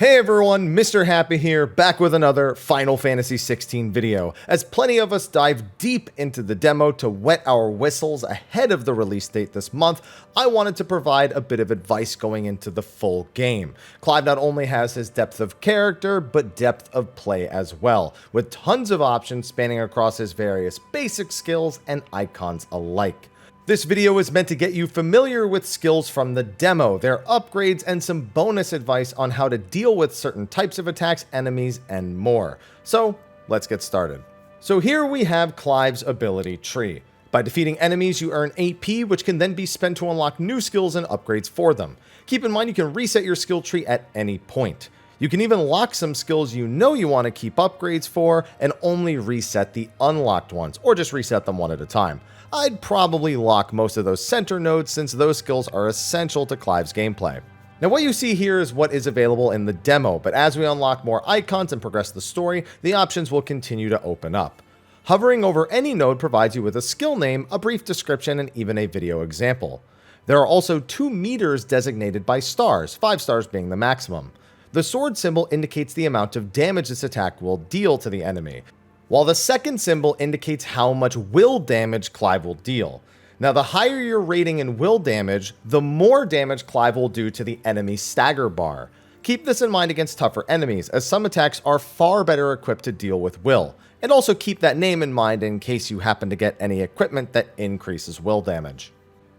Hey everyone, Mr. Happy here, back with another Final Fantasy XVI video. As plenty of us dive deep into the demo to wet our whistles ahead of the release date this month, I wanted to provide a bit of advice going into the full game. Clive not only has his depth of character, but depth of play as well, with tons of options spanning across his various basic skills and icons alike. This video is meant to get you familiar with skills from the demo, their upgrades, and some bonus advice on how to deal with certain types of attacks, enemies, and more. So, let's get started. So here we have Clive's ability tree. By defeating enemies, you earn AP, which can then be spent to unlock new skills and upgrades for them. Keep in mind you can reset your skill tree at any point. You can even lock some skills you know you want to keep upgrades for and only reset the unlocked ones, or just reset them one at a time. I'd probably lock most of those center nodes since those skills are essential to Clive's gameplay. Now what you see here is what is available in the demo, but as we unlock more icons and progress the story, the options will continue to open up. Hovering over any node provides you with a skill name, a brief description, and even a video example. There are also 2 meters designated by stars, 5 stars being the maximum. The sword symbol indicates the amount of damage this attack will deal to the enemy, while the second symbol indicates how much will damage Clive will deal. Now, the higher your rating in will damage, the more damage Clive will do to the enemy stagger bar. Keep this in mind against tougher enemies, as some attacks are far better equipped to deal with will, and also keep that name in mind in case you happen to get any equipment that increases will damage.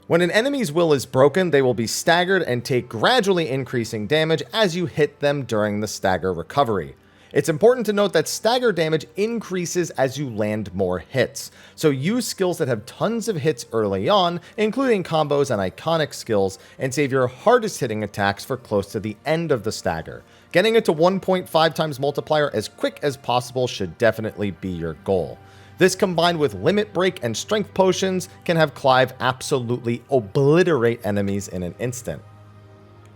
When an enemy's will is broken, they will be staggered and take gradually increasing damage as you hit them during the stagger recovery. It's important to note that stagger damage increases as you land more hits, so use skills that have tons of hits early on, including combos and iconic skills, and save your hardest hitting attacks for close to the end of the stagger. Getting it to 1.5 times multiplier as quick as possible should definitely be your goal. This combined with limit break and strength potions can have Clive absolutely obliterate enemies in an instant.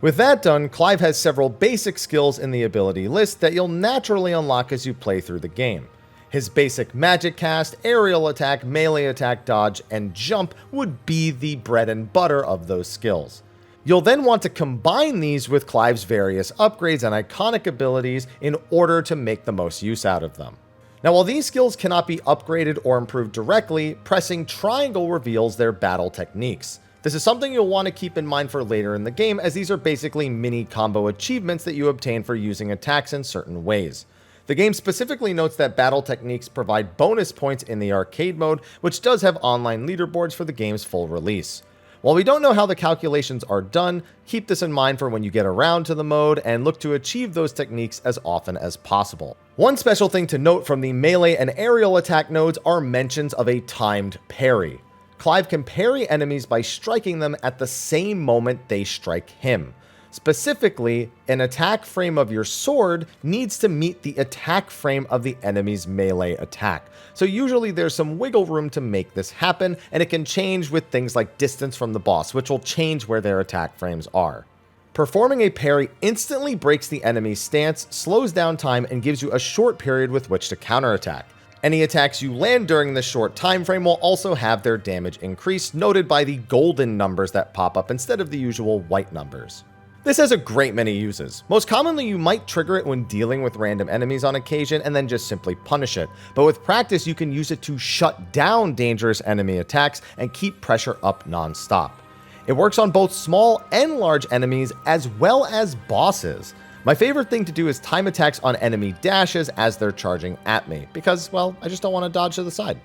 With that done, Clive has several basic skills in the ability list that you'll naturally unlock as you play through the game. His basic magic cast, aerial attack, melee attack, dodge, and jump would be the bread and butter of those skills. You'll then want to combine these with Clive's various upgrades and iconic abilities in order to make the most use out of them. Now, while these skills cannot be upgraded or improved directly, pressing triangle reveals their battle techniques. This is something you'll want to keep in mind for later in the game, as these are basically mini combo achievements that you obtain for using attacks in certain ways. The game specifically notes that battle techniques provide bonus points in the arcade mode, which does have online leaderboards for the game's full release. While we don't know how the calculations are done, keep this in mind for when you get around to the mode and look to achieve those techniques as often as possible. One special thing to note from the melee and aerial attack nodes are mentions of a timed parry. Clive can parry enemies by striking them at the same moment they strike him. Specifically, an attack frame of your sword needs to meet the attack frame of the enemy's melee attack. So usually there's some wiggle room to make this happen, and it can change with things like distance from the boss, which will change where their attack frames are. Performing a parry instantly breaks the enemy's stance, slows down time, and gives you a short period with which to counterattack. Any attacks you land during this short time frame will also have their damage increased, noted by the golden numbers that pop up instead of the usual white numbers. This has a great many uses. Most commonly, you might trigger it when dealing with random enemies on occasion and then just simply punish it. But with practice, you can use it to shut down dangerous enemy attacks and keep pressure up non-stop. It works on both small and large enemies as well as bosses. My favorite thing to do is time attacks on enemy dashes as they're charging at me, because, well, I just don't want to dodge to the side.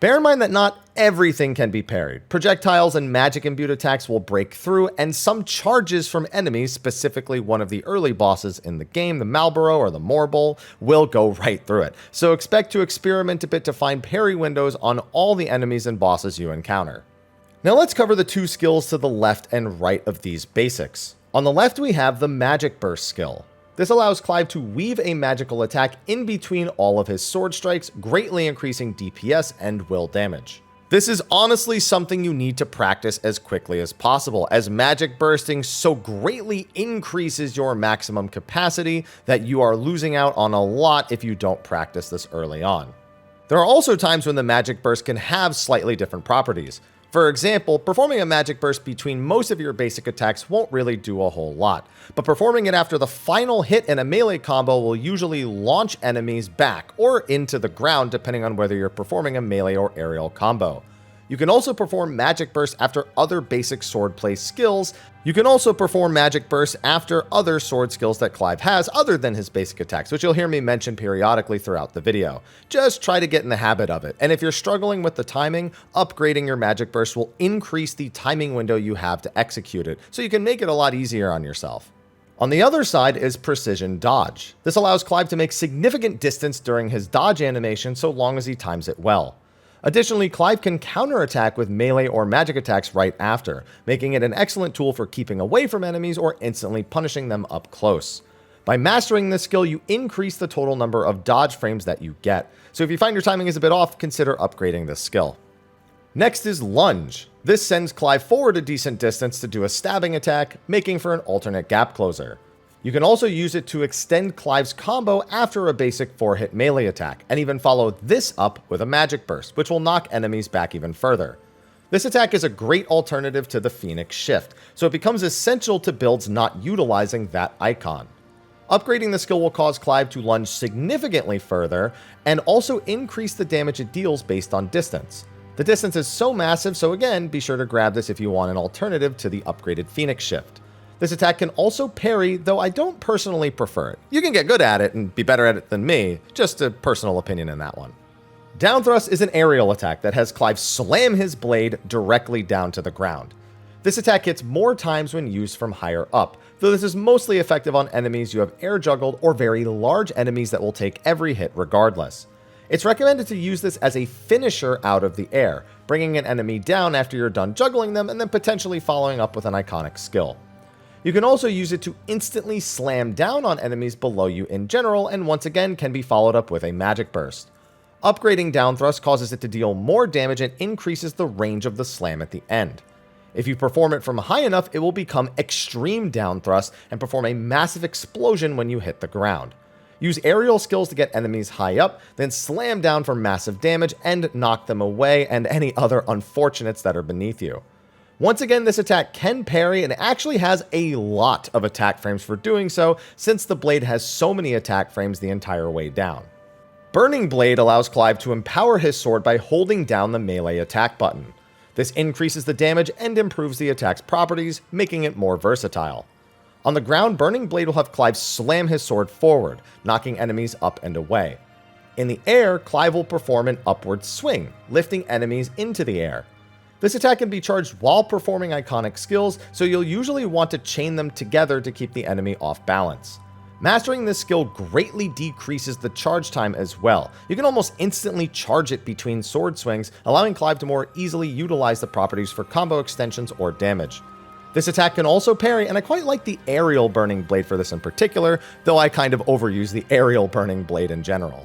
Bear in mind that not everything can be parried. Projectiles and magic imbued attacks will break through, and some charges from enemies, specifically one of the early bosses in the game, the Malboro or the Morbol, will go right through it. So expect to experiment a bit to find parry windows on all the enemies and bosses you encounter. Now let's cover the 2 skills to the left and right of these basics. On the left, we have the Magic Burst skill. This allows Clive to weave a magical attack in between all of his sword strikes, greatly increasing DPS and will damage. This is honestly something you need to practice as quickly as possible, as magic bursting so greatly increases your maximum capacity that you are losing out on a lot if you don't practice this early on. There are also times when the magic burst can have slightly different properties. For example, performing a magic burst between most of your basic attacks won't really do a whole lot, but performing it after the final hit in a melee combo will usually launch enemies back or into the ground depending on whether you're performing a melee or aerial combo. You can also perform magic bursts after other basic swordplay skills. You can also perform magic bursts after other sword skills that Clive has other than his basic attacks, which you'll hear me mention periodically throughout the video. Just try to get in the habit of it, and if you're struggling with the timing, upgrading your magic burst will increase the timing window you have to execute it, so you can make it a lot easier on yourself. On the other side is precision dodge. This allows Clive to make significant distance during his dodge animation so long as he times it well. Additionally, Clive can counterattack with melee or magic attacks right after, making it an excellent tool for keeping away from enemies or instantly punishing them up close. By mastering this skill, you increase the total number of dodge frames that you get, so if you find your timing is a bit off, consider upgrading this skill. Next is lunge. This sends Clive forward a decent distance to do a stabbing attack, making for an alternate gap closer. You can also use it to extend Clive's combo after a basic 4-hit melee attack, and even follow this up with a magic burst, which will knock enemies back even further. This attack is a great alternative to the Phoenix Shift, so it becomes essential to builds not utilizing that icon. Upgrading the skill will cause Clive to lunge significantly further, and also increase the damage it deals based on distance. The distance is so massive, so again, be sure to grab this if you want an alternative to the upgraded Phoenix Shift. This attack can also parry, though I don't personally prefer it. You can get good at it and be better at it than me, just a personal opinion in that one. Down thrust is an aerial attack that has Clive slam his blade directly down to the ground. This attack hits more times when used from higher up, though this is mostly effective on enemies you have air juggled or very large enemies that will take every hit regardless. It's recommended to use this as a finisher out of the air, bringing an enemy down after you're done juggling them and then potentially following up with an iconic skill. You can also use it to instantly slam down on enemies below you in general, and once again can be followed up with a magic burst. Upgrading down thrust causes it to deal more damage and increases the range of the slam at the end. If you perform it from high enough, it will become extreme down thrust and perform a massive explosion when you hit the ground. Use aerial skills to get enemies high up, then slam down for massive damage and knock them away and any other unfortunates that are beneath you. Once again, this attack can parry and actually has a lot of attack frames for doing so, since the blade has so many attack frames the entire way down. Burning Blade allows Clive to empower his sword by holding down the melee attack button. This increases the damage and improves the attack's properties, making it more versatile. On the ground, Burning Blade will have Clive slam his sword forward, knocking enemies up and away. In the air, Clive will perform an upward swing, lifting enemies into the air. This attack can be charged while performing iconic skills, so you'll usually want to chain them together to keep the enemy off balance. Mastering this skill greatly decreases the charge time as well. You can almost instantly charge it between sword swings, allowing Clive to more easily utilize the properties for combo extensions or damage. This attack can also parry, and I quite like the aerial Burning Blade for this in particular, though I kind of overuse the aerial Burning Blade in general.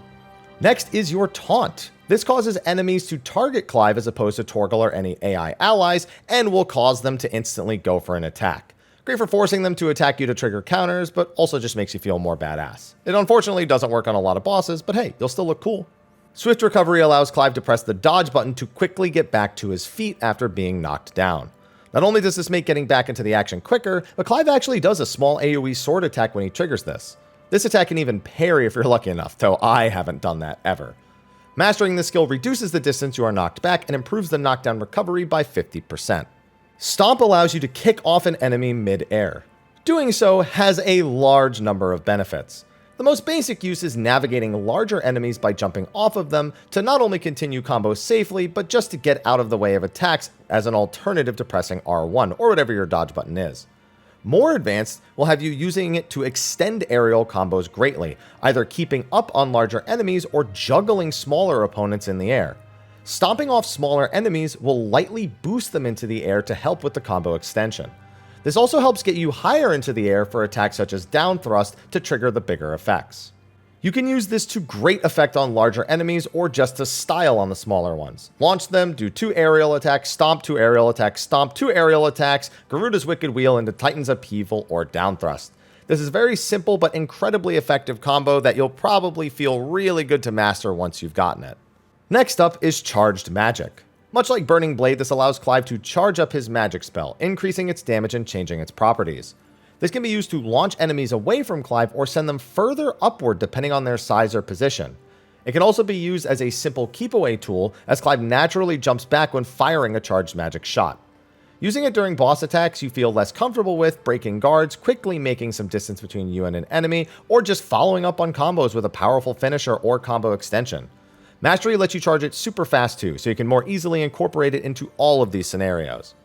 Next is your Taunt. This causes enemies to target Clive as opposed to Torgal or any AI allies, and will cause them to instantly go for an attack. Great for forcing them to attack you to trigger counters, but also just makes you feel more badass. It unfortunately doesn't work on a lot of bosses, but hey, you'll still look cool. Swift Recovery allows Clive to press the dodge button to quickly get back to his feet after being knocked down. Not only does this make getting back into the action quicker, but Clive actually does a small AoE sword attack when he triggers this. This attack can even parry if you're lucky enough, though I haven't done that ever. Mastering this skill reduces the distance you are knocked back and improves the knockdown recovery by 50%. Stomp allows you to kick off an enemy mid-air. Doing so has a large number of benefits. The most basic use is navigating larger enemies by jumping off of them to not only continue combos safely, but just to get out of the way of attacks as an alternative to pressing R1 or whatever your dodge button is. More advanced will have you using it to extend aerial combos greatly, either keeping up on larger enemies or juggling smaller opponents in the air. Stomping off smaller enemies will lightly boost them into the air to help with the combo extension. This also helps get you higher into the air for attacks such as down thrust to trigger the bigger effects. You can use this to great effect on larger enemies or just to style on the smaller ones. Launch them, do 2 aerial attacks, stomp 2 aerial attacks, stomp 2 aerial attacks, Garuda's Wicked Wheel into Titan's Upheaval or down thrust. This is a very simple but incredibly effective combo that you'll probably feel really good to master once you've gotten it. Next up is Charged Magic. Much like Burning Blade, this allows Clive to charge up his magic spell, increasing its damage and changing its properties. This can be used to launch enemies away from Clive or send them further upward depending on their size or position. It can also be used as a simple keep-away tool, as Clive naturally jumps back when firing a charged magic shot. Using it during boss attacks you feel less comfortable with, breaking guards, quickly making some distance between you and an enemy, or just following up on combos with a powerful finisher or combo extension. Mastery lets you charge it super fast too, so you can more easily incorporate it into all of these scenarios.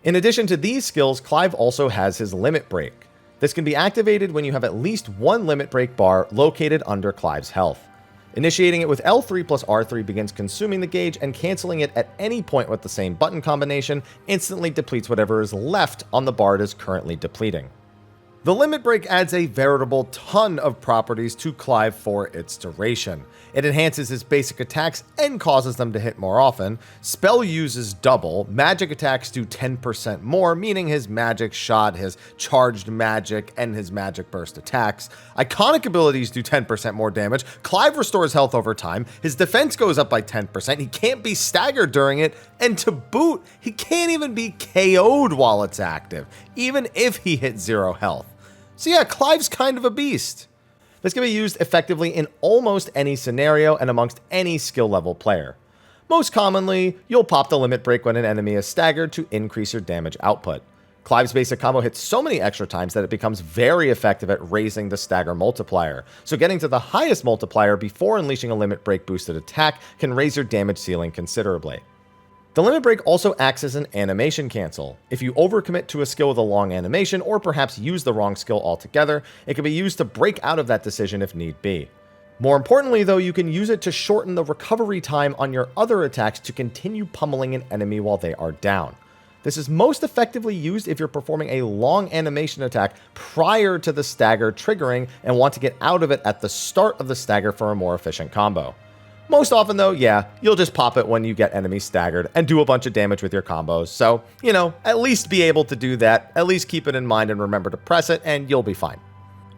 In addition to these skills, Clive also has his Limit Break. This can be activated when you have at least one Limit Break bar located under Clive's health. Initiating it with L3 plus R3 begins consuming the gauge, and canceling it at any point with the same button combination instantly depletes whatever is left on the bar it is currently depleting. The Limit Break adds a veritable ton of properties to Clive for its duration. It enhances his basic attacks and causes them to hit more often. Spell uses double. Magic attacks do 10% more, meaning his magic shot, his charged magic, and his magic burst attacks. Iconic abilities do 10% more damage. Clive restores health over time. His defense goes up by 10%. He can't be staggered during it. And to boot, he can't even be KO'd while it's active, even if he hits 0 health. So yeah, Clive's kind of a beast. This can be used effectively in almost any scenario and amongst any skill level player. Most commonly, you'll pop the Limit Break when an enemy is staggered to increase your damage output. Clive's basic combo hits so many extra times that it becomes very effective at raising the stagger multiplier, so getting to the highest multiplier before unleashing a Limit Break boosted attack can raise your damage ceiling considerably. The Limit Break also acts as an animation cancel. If you overcommit to a skill with a long animation, or perhaps use the wrong skill altogether, it can be used to break out of that decision if need be. More importantly though, you can use it to shorten the recovery time on your other attacks to continue pummeling an enemy while they are down. This is most effectively used if you're performing a long animation attack prior to the stagger triggering and want to get out of it at the start of the stagger for a more efficient combo. Most often though, yeah, you'll just pop it when you get enemies staggered and do a bunch of damage with your combos. So, at least be able to do that, at least keep it in mind and remember to press it, and you'll be fine.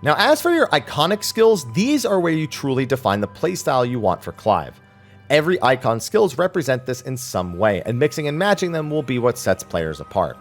Now, as for your iconic skills, these are where you truly define the playstyle you want for Clive. Every icon skills represent this in some way, and mixing and matching them will be what sets players apart.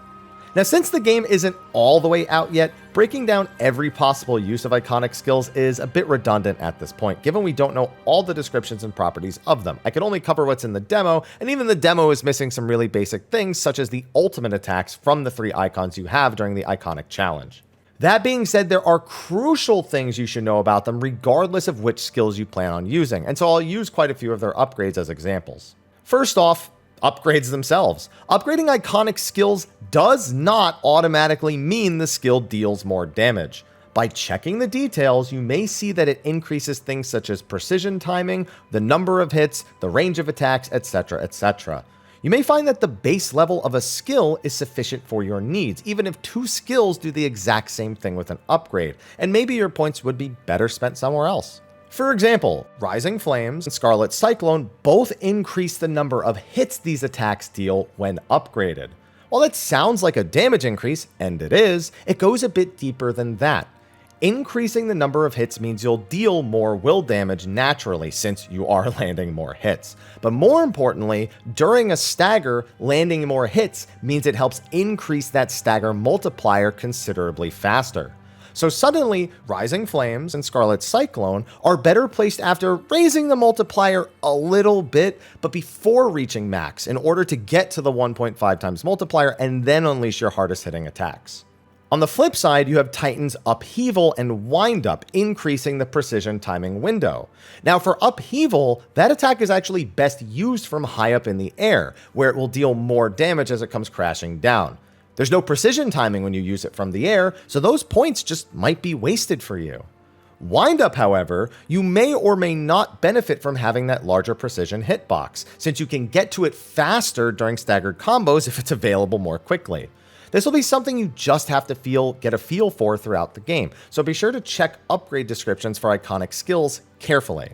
Now, since the game isn't all the way out yet, breaking down every possible use of iconic skills is a bit redundant at this point, given we don't know all the descriptions and properties of them. I can only cover what's in the demo, and even the demo is missing some really basic things, such as the ultimate attacks from the 3 icons you have during the iconic challenge. That being said, there are crucial things you should know about them regardless of which skills you plan on using, and so I'll use quite a few of their upgrades as examples. First off, upgrades themselves. Upgrading iconic skills does not automatically mean the skill deals more damage. By checking the details, you may see that it increases things such as precision timing, the number of hits, the range of attacks, etc., etc. You may find that the base level of a skill is sufficient for your needs, even if 2 skills do the exact same thing with an upgrade, and maybe your points would be better spent somewhere else. For example, Rising Flames and Scarlet Cyclone both increase the number of hits these attacks deal when upgraded. While that sounds like a damage increase, and it is, it goes a bit deeper than that. Increasing the number of hits means you'll deal more will damage naturally since you are landing more hits. But more importantly, during a stagger, landing more hits means it helps increase that stagger multiplier considerably faster. So suddenly, Rising Flames and Scarlet Cyclone are better placed after raising the multiplier a little bit, but before reaching max in order to get to the 1.5 times multiplier and then unleash your hardest hitting attacks. On the flip side, you have Titan's Upheaval and Wind Up, increasing the precision timing window. Now for Upheaval, that attack is actually best used from high up in the air, where it will deal more damage as it comes crashing down. There's no precision timing when you use it from the air, so those points just might be wasted for you. Wind Up, however, you may or may not benefit from having that larger precision hitbox, since you can get to it faster during staggered combos if it's available more quickly. This will be something you just have to get a feel for throughout the game, so be sure to check upgrade descriptions for iconic skills carefully.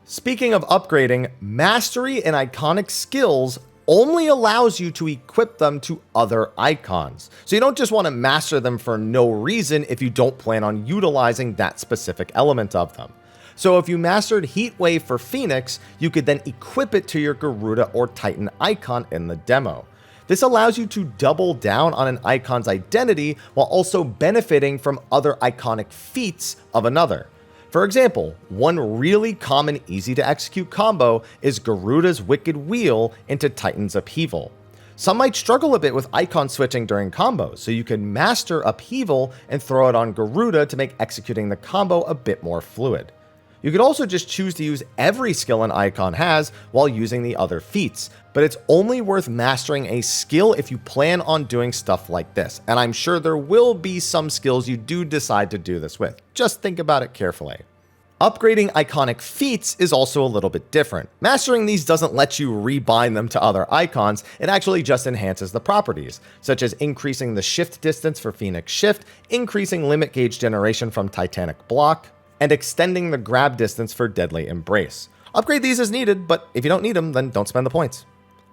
Speaking of upgrading, mastery in iconic skills only allows you to equip them to other icons. So you don't just want to master them for no reason if you don't plan on utilizing that specific element of them. So if you mastered Heat Wave for Phoenix, you could then equip it to your Garuda or Titan icon in the demo. This allows you to double down on an icon's identity while also benefiting from other iconic feats of another. For example, one really common easy to execute combo is Garuda's Wicked Wheel into Titan's Upheaval. Some might struggle a bit with icon switching during combos, so you can master Upheaval and throw it on Garuda to make executing the combo a bit more fluid. You could also just choose to use every skill an icon has while using the other feats, but it's only worth mastering a skill if you plan on doing stuff like this, and I'm sure there will be some skills you do decide to do this with. Just think about it carefully. Upgrading iconic feats is also a little bit different. Mastering these doesn't let you rebind them to other icons, it actually just enhances the properties, such as increasing the shift distance for Phoenix Shift, increasing limit gauge generation from Titanic Block, and extending the grab distance for Deadly Embrace. Upgrade these as needed, but if you don't need them, then don't spend the points.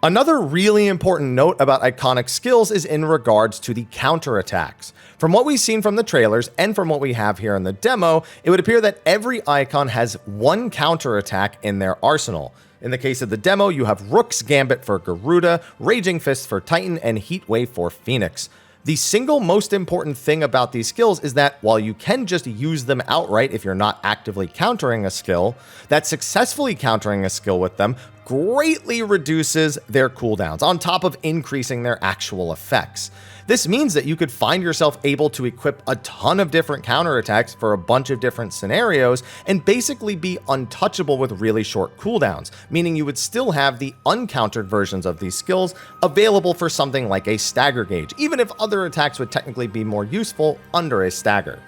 Another really important note about iconic skills is in regards to the counterattacks. From what we've seen from the trailers and from what we have here in the demo, it would appear that every icon has one counterattack in their arsenal. In the case of the demo, you have Rook's Gambit for Garuda, Raging Fist for Titan, and Heat Wave for Phoenix. The single most important thing about these skills is that while you can just use them outright if you're not actively countering a skill, that successfully countering a skill with them greatly reduces their cooldowns on top of increasing their actual effects. This means that you could find yourself able to equip a ton of different counterattacks for a bunch of different scenarios and basically be untouchable with really short cooldowns, meaning you would still have the uncountered versions of these skills available for something like a stagger gauge, even if other attacks would technically be more useful under a stagger.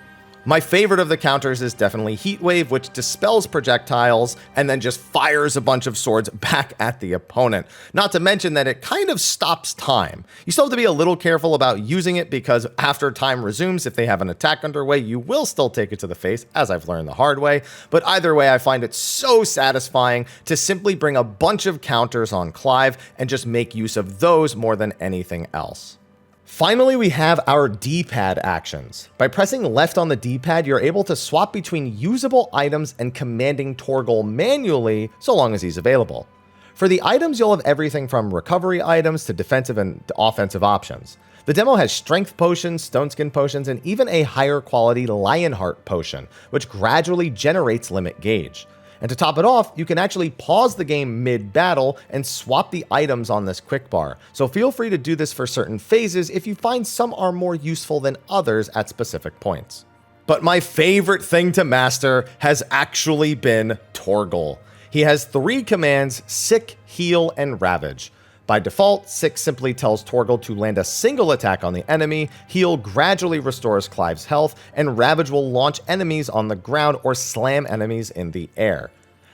My favorite of the counters is definitely Heat Wave, which dispels projectiles and then just fires a bunch of swords back at the opponent. Not to mention that it kind of stops time. You still have to be a little careful about using it because after time resumes, if they have an attack underway, you will still take it to the face, as I've learned the hard way. But either way, I find it so satisfying to simply bring a bunch of counters on Clive and just make use of those more than anything else. Finally, we have our D-pad actions. By pressing left on the D-pad, you're able to swap between usable items and commanding Torgal manually, so long as he's available. For the items, you'll have everything from recovery items to defensive and offensive options. The demo has strength potions, stone skin potions, and even a higher quality Lionheart potion, which gradually generates limit gauge. And to top it off, you can actually pause the game mid-battle and swap the items on this quick bar. So feel free to do this for certain phases if you find some are more useful than others at specific points. But my favorite thing to master has actually been Torgal. He has 3 commands: Sick, Heal, and Ravage. By default, Sick simply tells Torgal to land a single attack on the enemy, Heal gradually restores Clive's health, and Ravage will launch enemies on the ground or slam enemies in the air.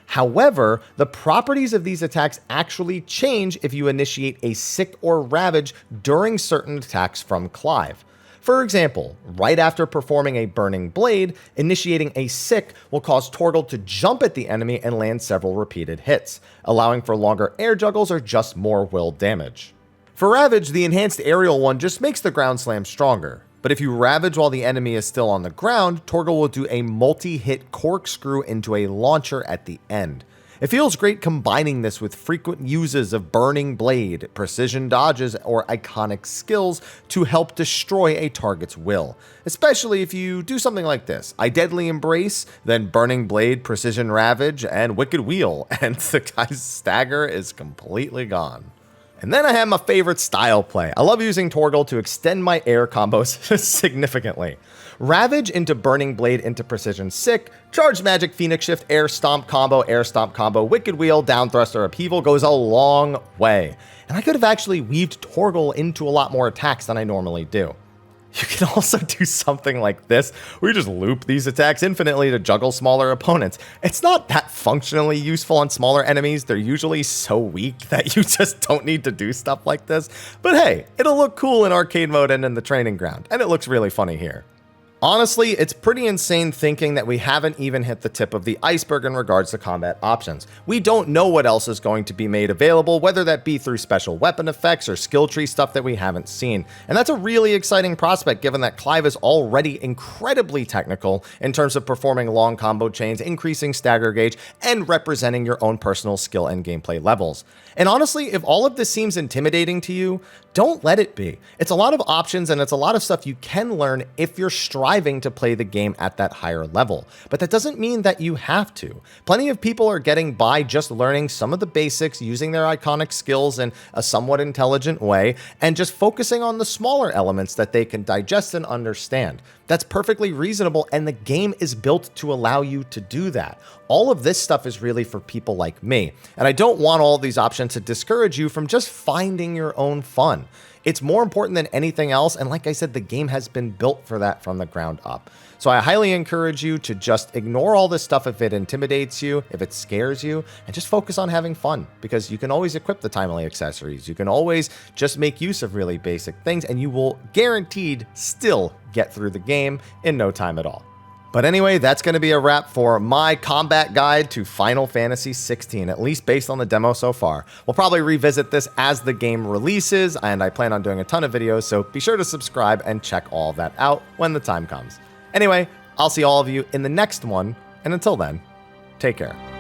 However, the properties of these attacks actually change if you initiate a Sick or Ravage during certain attacks from Clive. For example, right after performing a Burning Blade, initiating a Sick will cause Torgal to jump at the enemy and land several repeated hits, allowing for longer air juggles or just more will damage. For Ravage, the enhanced aerial one just makes the ground slam stronger, but if you Ravage while the enemy is still on the ground, Torgal will do a multi-hit corkscrew into a launcher at the end. It feels great combining this with frequent uses of Burning Blade, precision dodges, or iconic skills to help destroy a target's will. Especially if you do something like this: I Deadly Embrace, then Burning Blade, Precision Ravage, and Wicked Wheel, and the guy's stagger is completely gone. And then I have my favorite style play. I love using Torgal to extend my air combos significantly. Ravage into Burning Blade into Precision Sick, Charged Magic Phoenix Shift, Air Stomp combo, Wicked Wheel, Down Thruster Upheaval goes a long way. And I could have actually weaved Torgal into a lot more attacks than I normally do. You can also do something like this, where you just loop these attacks infinitely to juggle smaller opponents. It's not that functionally useful on smaller enemies. They're usually so weak that you just don't need to do stuff like this. But hey, it'll look cool in arcade mode and in the training ground, and it looks really funny here. Honestly, it's pretty insane thinking that we haven't even hit the tip of the iceberg in regards to combat options. We don't know what else is going to be made available, whether that be through special weapon effects or skill tree stuff that we haven't seen. And that's a really exciting prospect given that Clive is already incredibly technical in terms of performing long combo chains, increasing stagger gauge, and representing your own personal skill and gameplay levels. And honestly, if all of this seems intimidating to you, don't let it be. It's a lot of options and it's a lot of stuff you can learn if you're striving to play the game at that higher level. But that doesn't mean that you have to. Plenty of people are getting by just learning some of the basics, using their iconic skills in a somewhat intelligent way, and just focusing on the smaller elements that they can digest and understand. That's perfectly reasonable, and the game is built to allow you to do that. All of this stuff is really for people like me, and I don't want all of these options to discourage you from just finding your own fun. It's more important than anything else, and like I said, the game has been built for that from the ground up. So I highly encourage you to just ignore all this stuff if it intimidates you, if it scares you, and just focus on having fun, because you can always equip the timely accessories. You can always just make use of really basic things, and you will guaranteed still get through the game in no time at all. But anyway, that's going to be a wrap for my combat guide to Final Fantasy XVI, at least based on the demo so far. We'll probably revisit this as the game releases, and I plan on doing a ton of videos, so be sure to subscribe and check all of that out when the time comes. Anyway, I'll see all of you in the next one, and until then, take care.